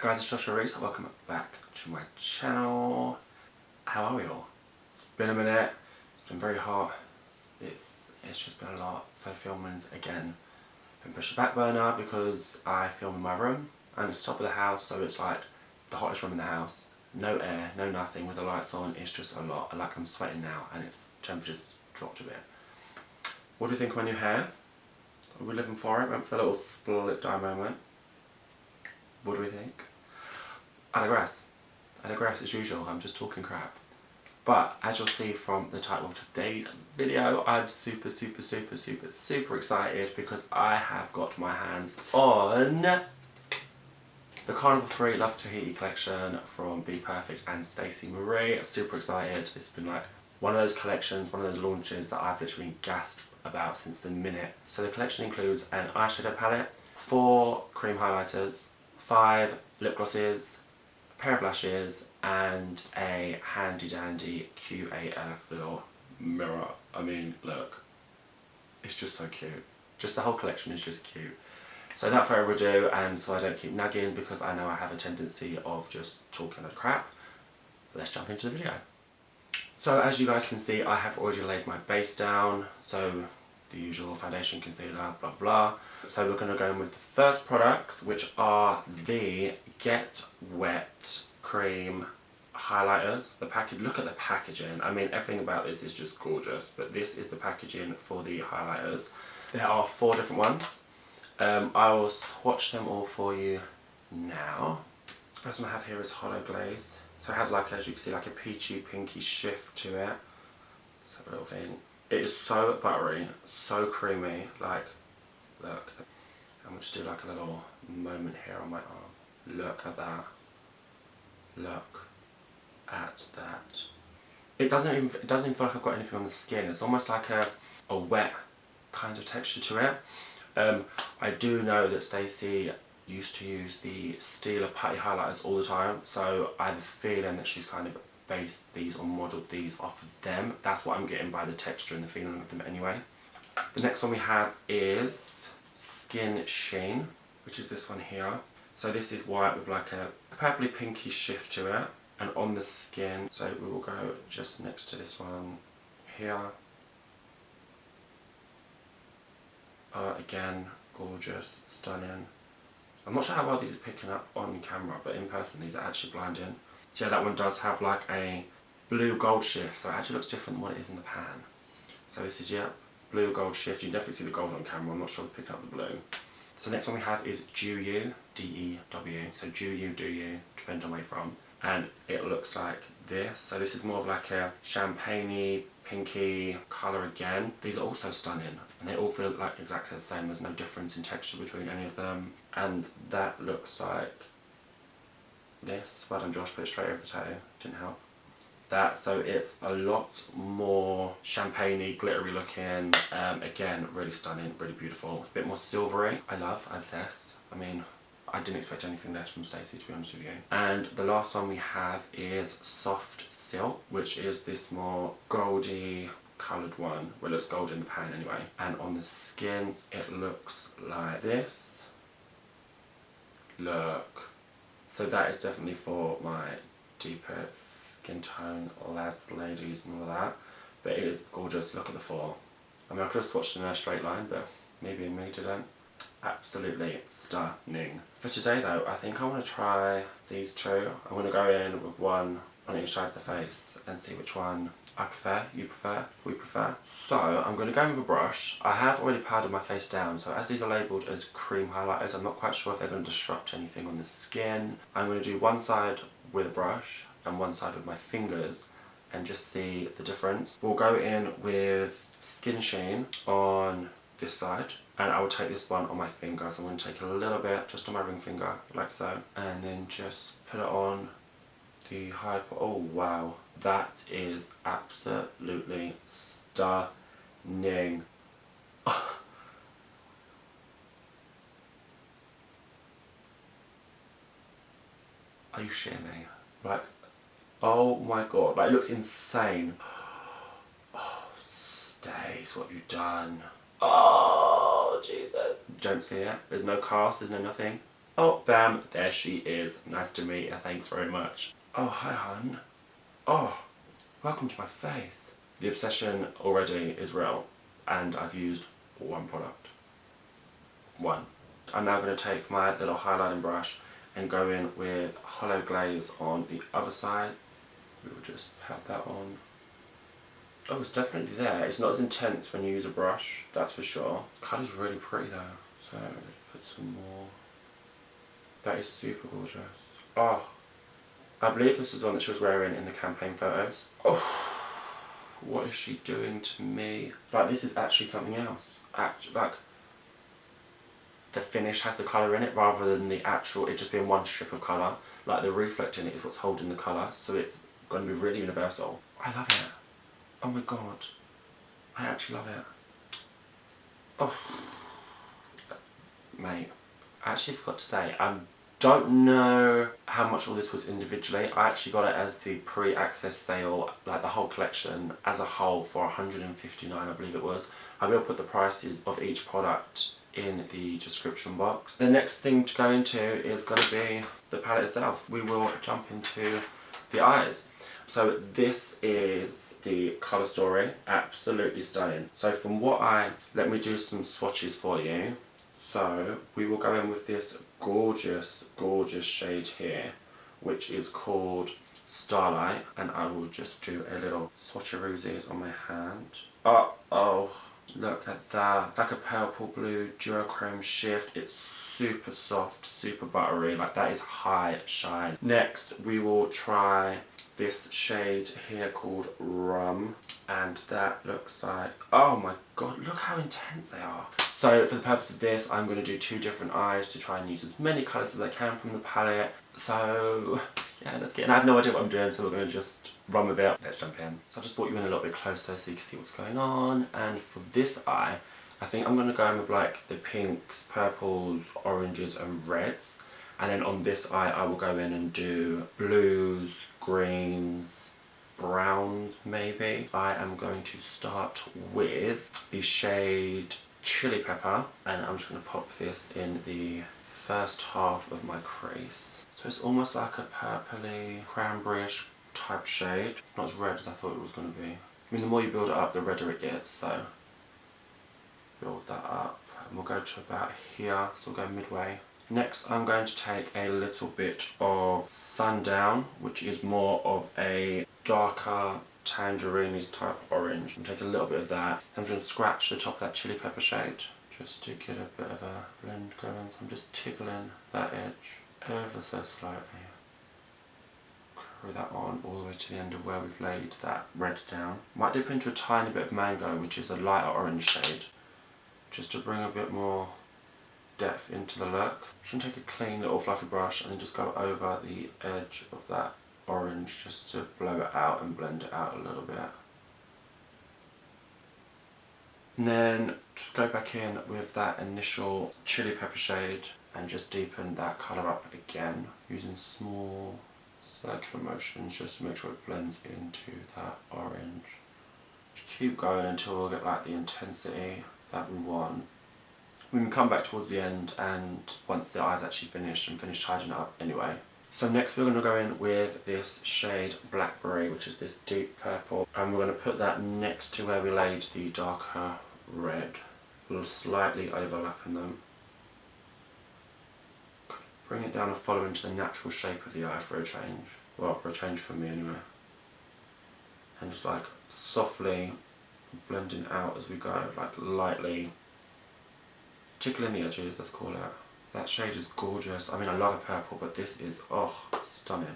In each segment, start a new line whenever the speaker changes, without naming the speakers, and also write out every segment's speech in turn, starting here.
guys, it's Joshua-Riece. Welcome back to my channel. How are we all? It's been a minute. It's been very hot. It's just been a lot. So filming again been pushed to back burner because I film in my room and it's top of the house, so it's like the hottest room in the house. No air, no nothing, with the lights on. It's just a lot. Like I'm sweating now and it's temperature's dropped a bit. What do you think of my new hair? Are we living for it? Went for a little split dye moment. What do we think? I digress as usual, I'm just talking crap. But as you'll see from the title of today's video, I'm super excited because I have got my hands on the Carnival 3 Love Tahiti Collection from BPerfect and Stacey Marie. Super excited. This has been like one of those collections, one of those launches that I've literally been gassed about since the minute. So the collection includes an eyeshadow palette, 4 cream highlighters, 5 lip glosses, a pair of lashes, and a handy dandy QAF little mirror. I mean, look, it's just so cute. Just the whole collection is just cute. So without further ado, and so I don't keep nagging because I know I have a tendency of just talking a crap, let's jump into the video. So as you guys can see, I have already laid my base down. So the usual foundation, concealer, blah blah. So we're going to go in with the first products, which are the Get Wet Cream highlighters. The package, look at the packaging. I mean, everything about this is just gorgeous, but this is the packaging for the highlighters. There are 4 different ones. I will swatch them all for you now. The first one I have here is Holo'glaze. So it has, like, as you can see, like a peachy pinky shift to it. Let's have a little thing. It is so buttery, so creamy, like, look. And we'll just do like a little moment here on my arm. Look at that. Look at that. It doesn't even feel like I've got anything on the skin. It's almost like a wet kind of texture to it. I do know that Stacey used to use the Stila putty highlighters all the time, so I have a feeling that she's kind of based these or modelled these off of them. That's what I'm getting by the texture and the feeling of them anyway. The next one we have is Sheen, which is this one here. So this is white with like a purpley pinky shift to it, and on the skin, so we will go just next to this one here. Again, gorgeous, stunning. I'm not sure how well these are picking up on camera, but in person these are actually blinding. So yeah, that one does have like a blue gold shift, so it actually looks different than what it is in the pan. So this is, yeah, blue gold shift. You can definitely see the gold on camera. I'm not sure if picking up the blue. So the next one we have is Dew, D-E-W. So Dew, do you, depends on where you're from. And it looks like this. So this is more of like a champagne-y, pinky colour again. These are also stunning, and they all feel like exactly the same. There's no difference in texture between any of them. And that looks like this. Well done, Josh, put it straight over the toe. Didn't help. That, so it's a lot more champagne-y, glittery looking. Again, really stunning, really beautiful. It's a bit more silvery. I obsess. I mean, I didn't expect anything less from Stacey, to be honest with you. And the last one we have is Soft Silk, which is this more goldy coloured one. Well, it looks gold in the pan anyway. And on the skin, it looks like this. Look. So that is definitely for my deeper skin tone lads, ladies and all that. But it is gorgeous. Look at the 4. I mean, I could have swatched in a straight line, but maybe me didn't. Absolutely stunning. For today though, I think I want to try these 2. I'm going to go in with one on each side of the face and see which one I prefer, you prefer, we prefer. So I'm going to go in with a brush. I have already powdered my face down, so as these are labelled as cream highlighters, I'm not quite sure if they're going to disrupt anything on the skin. I'm going to do one side with a brush and one side with my fingers and just see the difference. We'll go in with Sheen on this side, and I will take this one on my finger. So I'm going to take a little bit just on my ring finger, like so, and then just put it on the high point. Oh wow, that is absolutely stunning. Are you shitting me? Like, oh my god, like, it looks insane. Oh, Stace, what have you done? Oh, Jesus. Don't see it. There's no cast, there's no nothing. Oh, bam, there she is. Nice to meet you, thanks very much. Oh, hi, hun. Oh, welcome to my face. The obsession already is real, and I've used one product. One. I'm now going to take my little highlighting brush and go in with Holo'glaze on the other side. We will just pat that on. Oh, it's definitely there. It's not as intense when you use a brush, that's for sure. The colour's really pretty though, so let's put some more. That is super gorgeous. Oh, I believe this is one that she was wearing in the campaign photos. Oh, what is she doing to me? Like, this is actually something else. Like, the finish has the colour in it rather than the actual, it just being one strip of colour. Like, the reflect in it is what's holding the colour, so it's going to be really universal. I love it. Oh my god. I actually love it. Oh, mate. I actually forgot to say, I don't know how much all this was individually. I actually got it as the pre-access sale, like the whole collection as a whole for $159, I believe it was. I will put the prices of each product in the description box. The next thing to go into is going to be the palette itself. We will jump into the eyes. So this is the colour story, absolutely stunning. So from what let me do some swatches for you. So we will go in with this gorgeous, gorgeous shade here, which is called Starlight, and I will just do a little swatcheroosies on my hand. Oh, look at that. It's like a purple blue duochrome shift. It's super soft, super buttery, like that is high shine. Next we will try this shade here called Rum, and that looks like, oh my god, look how intense they are. So for the purpose of this, I'm going to do two different eyes to try and use as many colours as I can from the palette. So yeah, let's get in. I have no idea what I'm doing, so we're going to just run with it. Let's jump in. So I just brought you in a little bit closer so you can see what's going on. And for this eye, I think I'm going to go in with like the pinks, purples, oranges and reds. And then on this eye, I will go in and do blues, greens, browns maybe. I am going to start with the shade Chili Pepper, and I'm just going to pop this in the first half of my crease. So it's almost like a purpley, cranberry-ish type shade. It's not as red as I thought it was going to be. I mean, the more you build it up, the redder it gets, so build that up. And we'll go to about here, so we'll go midway. Next, I'm going to take a little bit of Sundown, which is more of a darker tangerine type orange. I'm taking a little bit of that. I'm just going to scratch the top of that Chili Pepper shade just to get a bit of a blend going. So I'm just tickling that edge ever so slightly. Carry that on all the way to the end of where we've laid that red down. Might dip into a tiny bit of Mango, which is a lighter orange shade, just to bring a bit more depth into the look. I'm just going to take a clean little fluffy brush and then just go over the edge of that orange just to blow it out and blend it out a little bit. And then just go back in with that initial Chili Pepper shade and just deepen that colour up again using small circular motions just to make sure it blends into that orange. Just keep going until we'll get like the intensity that we want. We can come back towards the end and once the eye's actually finished and finished tidying it up anyway. So next we're going to go in with this shade Blackberry, which is this deep purple, and we're going to put that next to where we laid the darker red. We'll slightly overlapping them. Bring it down and follow into the natural shape of the eye for a change. Well, for a change for me anyway. And just like softly blending out as we go, like lightly tickling the edges, let's call it. That shade is gorgeous. I mean, I love a purple, but this is, oh, stunning.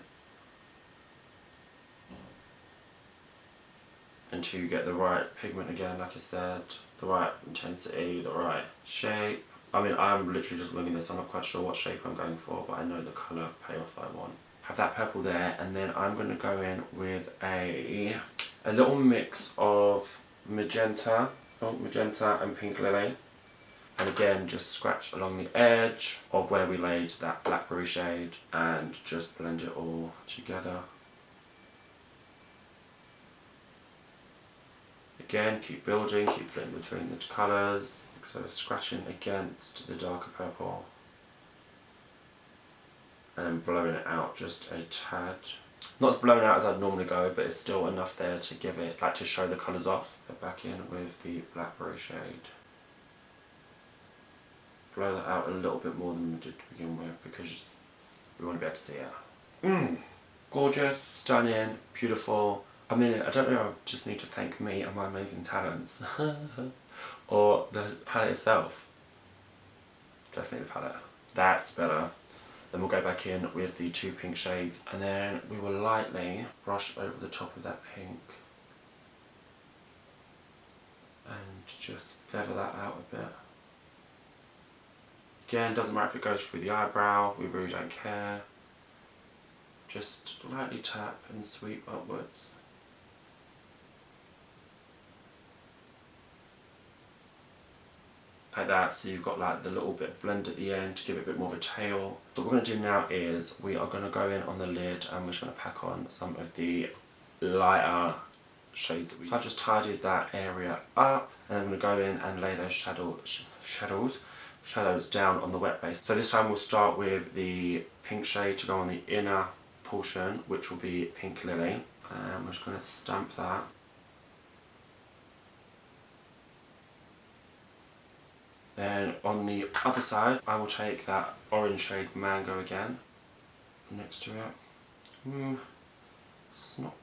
Until you get the right pigment again, like I said, the right intensity, the right shape. I mean, I'm literally just winging this. I'm not quite sure what shape I'm going for, but I know the colour payoff that I want. Have that purple there, and then I'm going to go in with a little mix of magenta and pink lily. And again, just scratch along the edge of where we laid that Blackberry shade and just blend it all together. Again, keep building, keep flipping between the colours. So scratching against the darker purple. and blowing it out just a tad. Not as blown out as I'd normally go, but it's still enough there to give it, like to show the colours off. Go back in with the blackberry shade. Blow that out a little bit more than we did to begin with because we want to be able to see it. Gorgeous, stunning, beautiful. I mean, I don't know, I just need to thank me and my amazing talents. Or the palette itself. Definitely the palette. That's better. Then we'll go back in with the 2 pink shades and then we will lightly brush over the top of that pink and just feather that out a bit. Again, doesn't matter if it goes through the eyebrow, we really don't care. Just lightly tap and sweep upwards. Like that, so you've got like the little bit of blend at the end to give it a bit more of a tail. So what we're going to do now is we are going to go in on the lid and we're just going to pack on some of the lighter shades that we. So I've just tidied that area up and I'm going to go in and lay those shadows down on the wet base. So this time we'll start with the pink shade to go on the inner portion, which will be Pink Lily. And we're just going to stamp that. Then on the other side, I will take that orange shade Mango again, next to it. It's not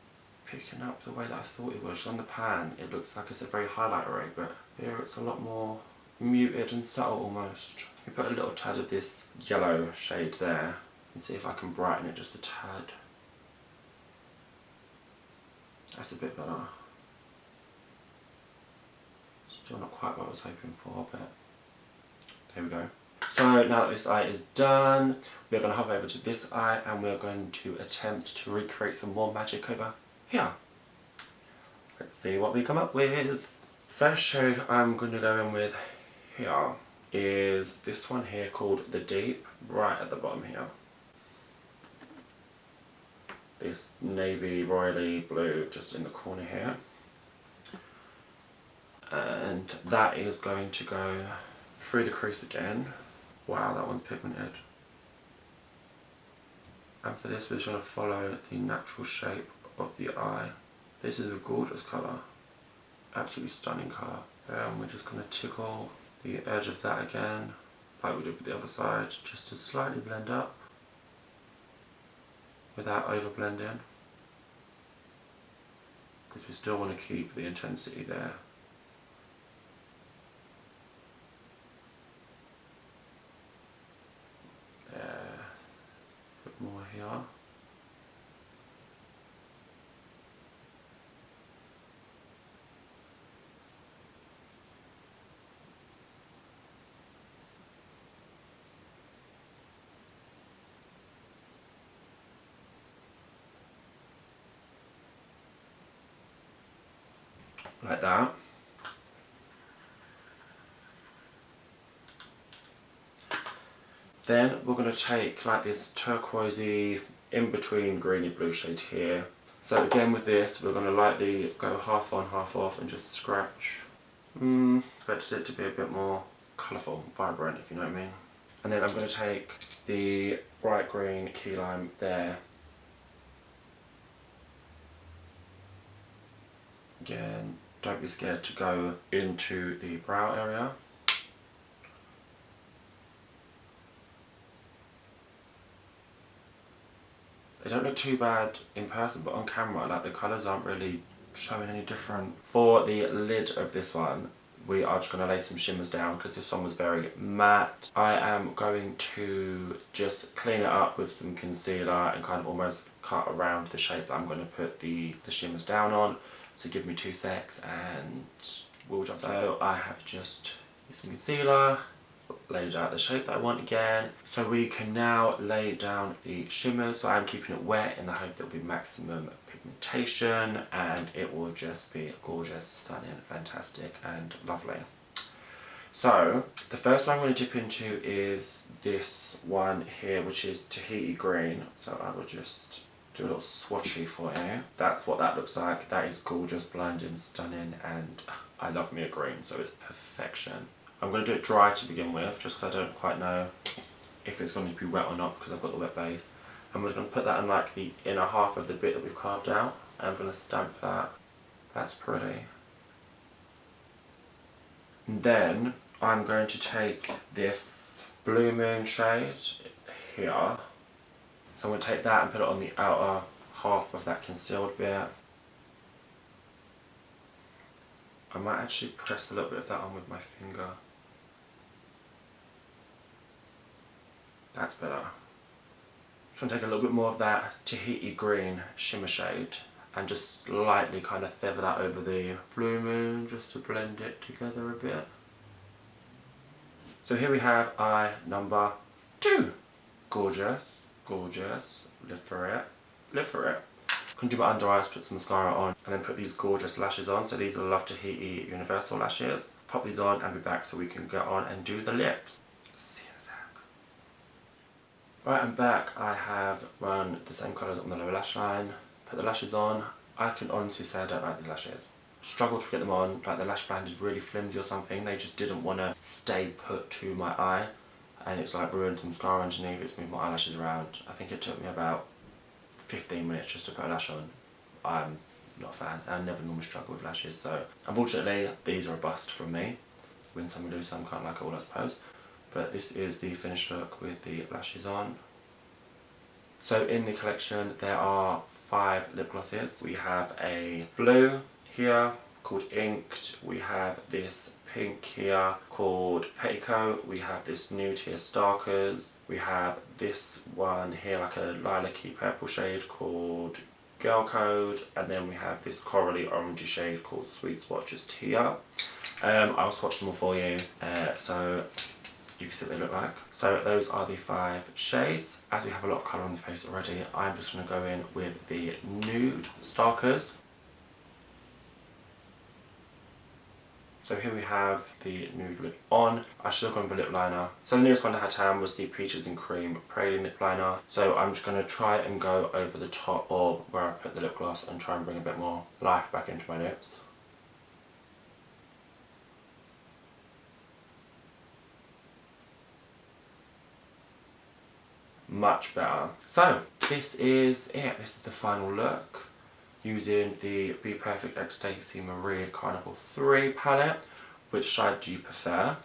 picking up the way that I thought it was. On the pan, it looks like it's a very highlighter, but here it's a lot more muted and subtle almost. We put a little tad of this yellow shade there and see if I can brighten it just a tad. That's a bit better. Still not quite what I was hoping for, but there we go. So now that this eye is done, we're going to hop over to this eye and we're going to attempt to recreate some more magic over here. Let's see what we come up with. First shade I'm going to go in with here is this one here called The Deep, right at the bottom here. This navy royally blue just in the corner here. And that is going to go through the crease again. Wow, that one's pigmented. And for this we're just going to follow the natural shape of the eye. This is a gorgeous colour. Absolutely stunning colour. And we're just going to tickle the edge of that again, like we did with the other side, just to slightly blend up without over blending. Because we still want to keep the intensity there. More here. Like that. Then we're going to take like this turquoisey in between greeny blue shade here. So again with this we're going to lightly go half on half off and just scratch. Expected it to be a bit more colourful, vibrant if you know what I mean. And then I'm going to take the bright green key lime there. Again, don't be scared to go into the brow area. They don't look too bad in person, but on camera, like the colours aren't really showing any different. For the lid of this one, we are just going to lay some shimmers down because this one was very matte. I am going to just clean it up with some concealer and kind of almost cut around the shape that I'm going to put the shimmers down on. So give me 2 secs and we'll jump. So I have just used some concealer, laid out the shape that I want again. So we can now lay down the shimmer. So I'm keeping it wet in the hope there will be maximum pigmentation and it will just be gorgeous, stunning, fantastic and lovely. So the first one I'm going to dip into is this one here, which is Tahiti Green. So I will just do a little swatchy for you. That's what that looks like. That is gorgeous, blinding, stunning, and I love me a green, so it's perfection. I'm going to do it dry to begin with, just because I don't quite know if it's going to be wet or not because I've got the wet base. And we're just going to put that in like the inner half of the bit that we've carved out. And I'm going to stamp that. That's pretty. And then I'm going to take this Blue Moon shade here. So I'm going to take that and put it on the outer half of that concealed bit. I might actually press a little bit of that on with my finger. That's better. Just going to take a little bit more of that Tahiti green shimmer shade and just lightly kind of feather that over the Blue Moon just to blend it together a bit. So here we have eye number 2. Gorgeous, gorgeous. Live for it, live for it. I'm going to do my under eyes, put some mascara on, and then put these gorgeous lashes on. So these are Love Tahiti Universal lashes. Pop these on and be back so we can get on and do the lips. See you in a sec. Right, I'm back. I have run the same colours on the lower lash line. Put the lashes on. I can honestly say I don't like these lashes. Struggled to get them on, like the lash band is really flimsy or something. They just didn't want to stay put to my eye. And it's like ruined the mascara underneath, it's moved my eyelashes around. I think it took me about 15 minutes just to put a lash on. I'm not a fan. I never normally struggle with lashes, so unfortunately these are a bust from me. Win some, lose some, can't like it all I suppose. But this is the finished look with the lashes on. So in the collection there are 5 lip glosses. We have a blue here called Inked. We have this pink here called Petticoat. We have this nude here, Starkers. We have this one here, like a lilac-y purple shade called Girl Code. And then we have this corally orangey shade called Sweet Spot just here. I'll swatch them all for you so you can see what they look like. So those are the 5 shades. As we have a lot of colour on the face already, I'm just going to go in with the nude Starkers. So here we have the nude lip on. I should have gone with a lip liner. So the nearest one I had to hand was the Peaches and Cream Praline lip liner. So I'm just going to try and go over the top of where I put the lip gloss and try and bring a bit more life back into my lips. Much better. So this is it. This is the final look. Using the BPerfect X Stacey Marie Carnival 3 palette. Which side do you prefer?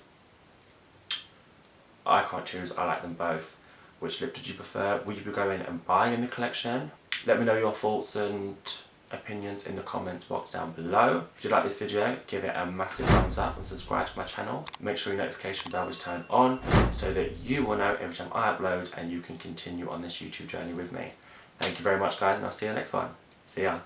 I can't choose, I like them both. Which lip did you prefer? Will you be going and buying the collection? Let me know your thoughts and opinions in the comments box down below. If you like this video, give it a massive thumbs up and subscribe to my channel. Make sure your notification bell is turned on so that you will know every time I upload and you can continue on this YouTube journey with me. Thank you very much guys, and I'll see you in the next one. See ya.